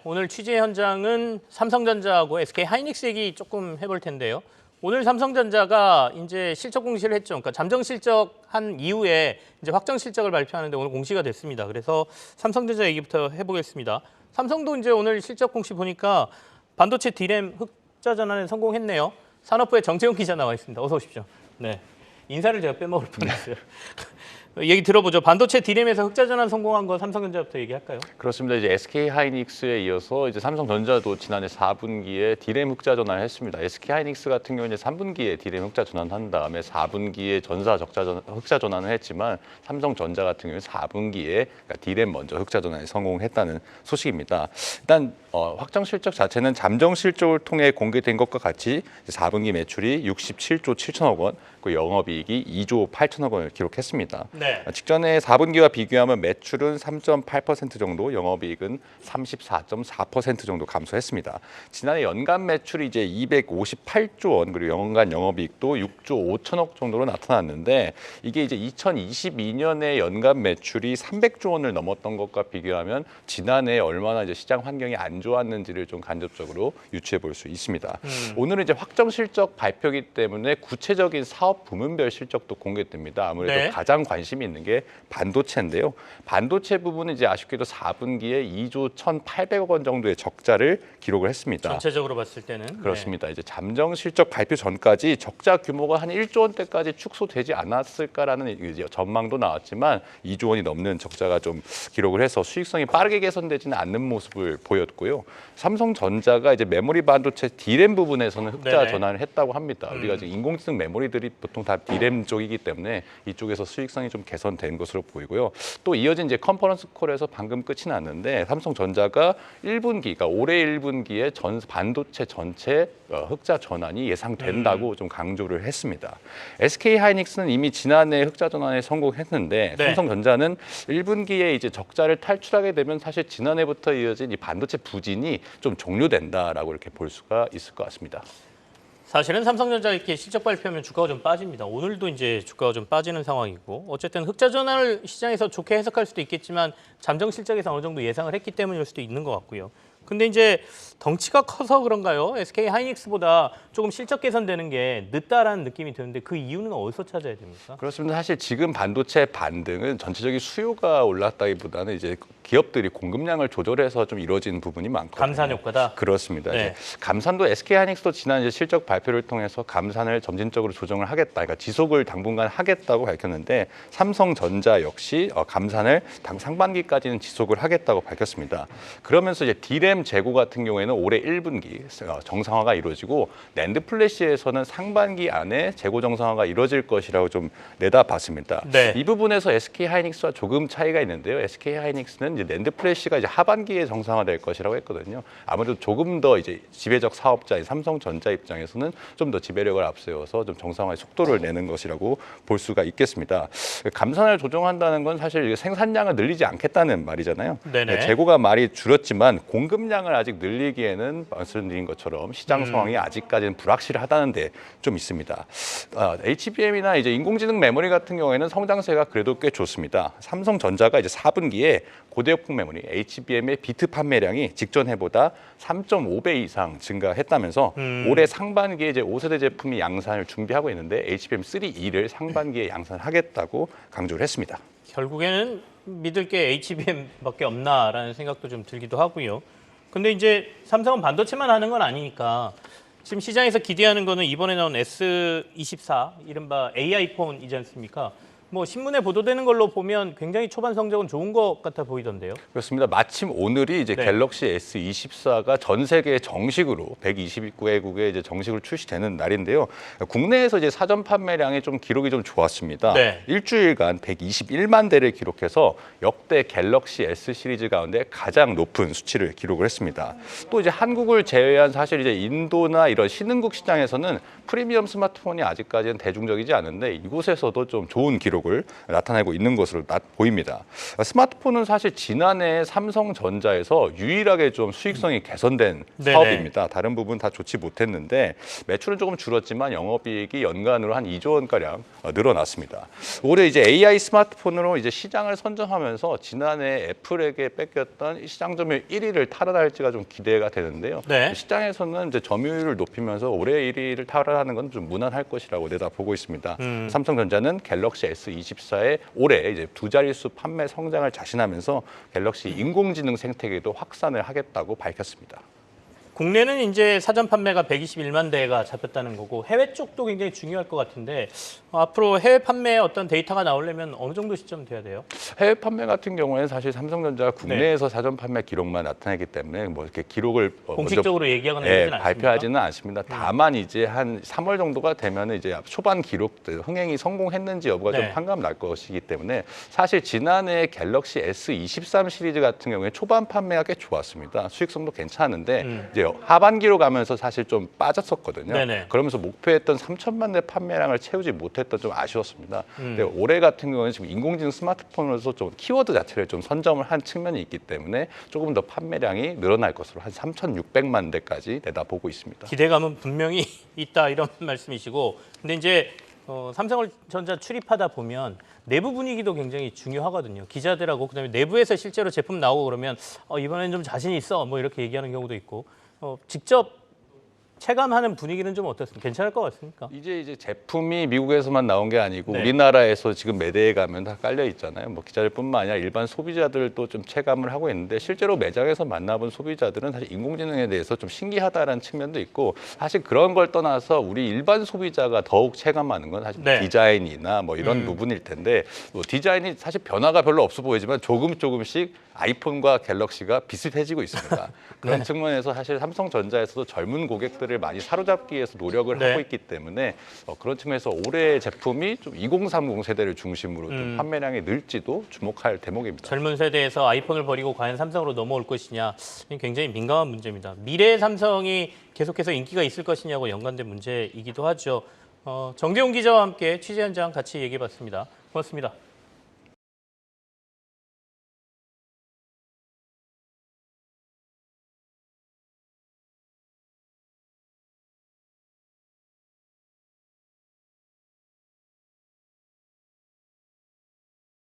오늘 취재 현장은 삼성전자하고 SK하이닉스 얘기 조금 해볼 텐데요. 오늘 삼성전자가 이제 실적 공시를 했죠. 그러니까 잠정 실적한 이후에 이제 확정 실적을 발표하는데 오늘 공시가 됐습니다. 그래서 삼성전자 얘기부터 해보겠습니다. 삼성도 이제 오늘 실적 공시 보니까 반도체 D램 흑자 전환에 성공했네요. 산업부의 정재훈 기자 나와 있습니다. 어서 오십시오. 네, 인사를 제가 빼먹을 뻔했어요. 얘기 들어보죠. 반도체 D램에서 흑자 전환 성공한 거 삼성전자부터 얘기할까요? 그렇습니다. 이제 SK하이닉스에 이어서 이제 삼성전자도 지난해 4분기에 D램 흑자 전환을 했습니다. SK하이닉스 같은 경우는 3분기에 D램 흑자 전환한 다음에 4분기에 전사 흑자 전환을 했지만 삼성전자 같은 경우는 4분기에 그러니까 D램 먼저 흑자 전환에 성공했다는 소식입니다. 일단 확정 실적 자체는 잠정 실적을 통해 공개된 것과 같이 4분기 매출이 67조 7천억 원, 그 영업이익이 2조 8천억 원을 기록했습니다. 네. 직전에 4분기와 비교하면 매출은 3.8% 정도, 영업이익은 34.4% 정도 감소했습니다. 지난해 연간 매출이 이제 258조 원, 그리고 연간 영업이익도 6조 5천억 정도로 나타났는데 이게 이제 2022년에 연간 매출이 300조 원을 넘었던 것과 비교하면 지난해 얼마나 이제 시장 환경이 안 좋았는지를 좀 간접적으로 유추해 볼 수 있습니다. 오늘은 이제 확정 실적 발표이기 때문에 구체적인 사업 부문별 실적도 공개됩니다. 아무래도 네. 가장 관심이 있는 게 반도체인데요. 반도체 부분은 이제 아쉽게도 4분기에 2조 1,800억 원 정도의 적자를 기록을 했습니다. 전체적으로 봤을 때는. 그렇습니다. 이제 잠정 실적 발표 전까지 적자 규모가 한 1조 원대까지 축소되지 않았을까라는 이제 전망도 나왔지만 2조 원이 넘는 적자가 좀 기록을 해서 수익성이 빠르게 개선되지는 않는 모습을 보였고요. 삼성전자가 이제 메모리 반도체 D램 부분에서는 흑자 네네. 전환을 했다고 합니다. 우리가 지금 인공지능 메모리들이 보통 다 D램 쪽이기 때문에 이쪽에서 수익성이 좀 개선된 것으로 보이고요. 또 이어진 이제 컨퍼런스 콜에서 방금 끝이 났는데 삼성전자가 1분기, 그러니까 올해 1분기에 반도체 전체 흑자 전환이 예상된다고 좀 강조를 했습니다. SK하이닉스는 이미 지난해 흑자 전환에 성공했는데 네. 삼성전자는 1분기에 이제 적자를 탈출하게 되면 사실 지난해부터 이어진 이 반도체 부진이 좀 종료된다라고 이렇게 볼 수가 있을 것 같습니다. 사실은 삼성전자 이렇게 실적 발표하면 주가가 좀 빠집니다. 오늘도 이제 주가가 좀 빠지는 상황이고 어쨌든 흑자 전환을 시장에서 좋게 해석할 수도 있겠지만 잠정 실적에서 어느 정도 예상을 했기 때문일 수도 있는 것 같고요. 근데 이제 덩치가 커서 그런가요? SK하이닉스보다 조금 실적 개선되는 게 늦다라는 느낌이 드는데 그 이유는 어디서 찾아야 됩니까? 그렇습니다. 사실 지금 반도체 반등은 전체적인 수요가 올랐다기보다는 이제 기업들이 공급량을 조절해서 좀 이루어지는 부분이 많거든요. 감산 효과다. 그렇습니다. 네. 이제 감산도 SK하이닉스도 지난 이제 실적 발표를 통해서 감산을 점진적으로 조정을 하겠다, 그러니까 지속을 당분간 하겠다고 밝혔는데 삼성전자 역시 감산을 상반기까지는 지속을 하겠다고 밝혔습니다. 그러면서 이제 D램 재고 같은 경우에는 올해 1분기 정상화가 이루어지고 낸드 플래시에서는 상반기 안에 재고 정상화가 이루어질 것이라고 좀 내다봤습니다. 네. 이 부분에서 SK하이닉스와 조금 차이가 있는데요. SK하이닉스는 이제 낸드 플래시가 이제 하반기에 정상화될 것이라고 했거든요. 아무래도 조금 더 이제 지배적 사업자인 삼성전자 입장에서는 좀 더 지배력을 앞세워서 좀 정상화의 속도를 내는 것이라고 볼 수가 있겠습니다. 감산을 조정한다는 건 사실 생산량을 늘리지 않겠다는 말이잖아요. 네네. 재고가 많이 줄었지만 공급량을 아직 늘리기에는 말씀드린 것처럼 시장 상황이 아직까지는 불확실하다는 데 좀 있습니다. HBM이나 이제 인공지능 메모리 같은 경우에는 성장세가 그래도 꽤 좋습니다. 삼성전자가 이제 4분기에 고대역폭 메모리 HBM의 비트 판매량이 직전 해보다 3.5배 이상 증가했다면서 올해 상반기에 이제 5세대 제품이 양산을 준비하고 있는데 HBM3E를 상반기에 양산하겠다고 강조를 했습니다. 결국에는 믿을 게 HBM밖에 없나라는 생각도 좀 들기도 하고요. 근데 이제 삼성은 반도체만 하는 건 아니니까 지금 시장에서 기대하는 거는 이번에 나온 S24 이른바 AI 폰이지 않습니까? 뭐 신문에 보도되는 걸로 보면 굉장히 초반 성적은 좋은 것 같아 보이던데요. 그렇습니다. 마침 오늘이 이제 네. 갤럭시 S24가 전 세계 정식으로 129개국에 이제 정식으로 출시되는 날인데요. 국내에서 이제 사전 판매량이 좀 기록이 좀 좋았습니다. 네. 일주일간 121만 대를 기록해서 역대 갤럭시 S 시리즈 가운데 가장 높은 수치를 기록을 했습니다. 또 이제 한국을 제외한 사실 이제 인도나 이런 신흥국 시장에서는 프리미엄 스마트폰이 아직까지는 대중적이지 않은데 이곳에서도 좀 좋은 기록 기록을 나타내고 있는 것으로 보입니다. 스마트폰은 사실 지난해 삼성전자에서 유일하게 좀 수익성이 개선된 네네. 사업입니다. 다른 부분 다 좋지 못했는데 매출은 조금 줄었지만 영업이익이 연간으로 한 2조 원가량 늘어났습니다. 올해 이제 AI 스마트폰으로 이제 시장을 선점하면서 지난해 애플에게 뺏겼던 시장 점유율 1위를 탈환할지가 좀 기대가 되는데요. 네. 시장에서는 이제 점유율을 높이면서 올해 1위를 탈환하는 건 좀 무난할 것이라고 내다보고 있습니다. 삼성전자는 갤럭시 S24의 올해 이제 두 자릿수 판매 성장을 자신하면서 갤럭시 인공지능 생태계도 확산을 하겠다고 밝혔습니다. 국내는 이제 사전 판매가 121만 대가 잡혔다는 거고 해외 쪽도 굉장히 중요할 것 같은데 앞으로 해외 판매에 어떤 데이터가 나오려면 어느 정도 시점 돼야 돼요? 해외 판매 같은 경우에는 사실 삼성전자가 국내에서 사전 판매 기록만 나타내기 때문에 뭐 이렇게 기록을 공식적으로 얘기하거나 네, 하진 않습니다. 발표하지는 않습니다. 다만 이제 한 3월 정도가 되면 이제 초반 기록들 흥행이 성공했는지 여부가 네. 좀 판가름 날 것이기 때문에 사실 지난해 갤럭시 S23 시리즈 같은 경우에 초반 판매가 꽤 좋았습니다. 수익성도 괜찮은데 이제 하반기로 가면서 사실 좀 빠졌었거든요. 네네. 그러면서 목표했던 3천만 대 판매량을 채우지 못했던 좀 아쉬웠습니다. 근데 올해 같은 경우는 지금 인공지능 스마트폰으로서 좀 키워드 자체를 좀 선점을 한 측면이 있기 때문에 조금 더 판매량이 늘어날 것으로 한 3,600만 대까지 내다보고 있습니다. 기대감은 분명히 있다 이런 말씀이시고 근데 이제 삼성전자 출입하다 보면 내부 분위기도 굉장히 중요하거든요. 기자들하고 그다음에 내부에서 실제로 제품 나오고 그러면 이번엔 좀 자신 있어 뭐 이렇게 얘기하는 경우도 있고 직접 체감하는 분위기는 좀 어떻습니까? 괜찮을 것 같습니까? 이제 제품이 미국에서만 나온 게 아니고 네. 우리나라에서 지금 매대에 가면 다 깔려 있잖아요. 뭐 기자들뿐만 아니라 일반 소비자들도 좀 체감을 하고 있는데 실제로 매장에서 만나본 소비자들은 사실 인공지능에 대해서 좀 신기하다라는 측면도 있고 사실 그런 걸 떠나서 우리 일반 소비자가 더욱 체감하는 건 사실 네. 디자인이나 뭐 이런 부분일 텐데 뭐 디자인이 사실 변화가 별로 없어 보이지만 조금씩 아이폰과 갤럭시가 비슷해지고 있습니다. 그런 측면에서 사실 삼성전자에서도 젊은 고객들을 많이 사로잡기 위해서 노력을 네. 하고 있기 때문에 그런 측면에서 올해 제품이 좀 2030 세대를 중심으로 좀 판매량이 늘지도 주목할 대목입니다. 젊은 세대에서 아이폰을 버리고 과연 삼성으로 넘어올 것이냐 굉장히 민감한 문제입니다. 미래의 삼성이 계속해서 인기가 있을 것이냐고 연관된 문제이기도 하죠. 정재훈 기자와 함께 취재 현장 같이 얘기해봤습니다. 고맙습니다.